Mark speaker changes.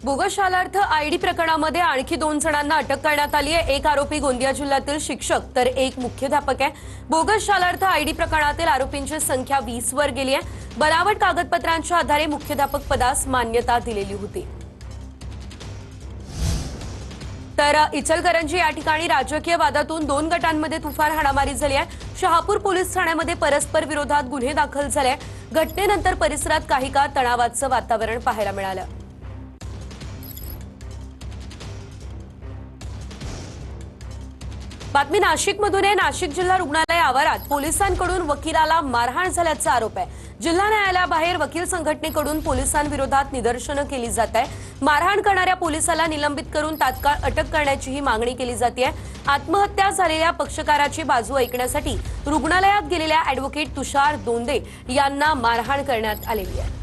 Speaker 1: Bogus Shalarth ID प्रकरणामध्ये आणखी 2 जणांना अटक करण्यात आली आहे। एक आरोपी गोंदिया जिल्ह्यातील शिक्षक तर एक मुख्याध्यापक आहे। बोगस शालार्थ आयडी प्रकरणातील आरोपींची संख्या 20 वर गेली आहे। बनावट कागदपत्रांच्या आधारे मुख्याध्यापक पदास मान्यता दिलेली होती। तर इचलकरंजी या ठिकाणी राजकीय वादातून 2 गटांमध्ये तुफान हाणामारी झाली आहे। शहापूर पोलीस ठाण्यामध्ये परस्पर विरोधात गुन्हे दाखल झाले। घटनेनंतर परिसरात काही काळ तणावाचं वातावरण पाहायला मिळालं। बातमी नाशिकमधून आहे। नाशिक जिल्हा रुग्णालय आवारात पोलिसांकडून वकिलाला मारहाण झाल्याचा आरोप आहे। जिल्हा न्यायालयाबाहेर वकील संघटनेकडून पोलिसांविरोधात निदर्शनं केली जात आहे। मारहाण करणाऱ्या पोलिसाला निलंबित करून तात्काळ अटक करण्याचीही मागणी केली जाते। आत्महत्या झालेल्या पक्षकाराची बाजू ऐकण्यासाठी रुग्णालयात गेलेल्या ॲडव्होकेट तुषार दोंदे यांना मारहाण करण्यात आलेली आहे।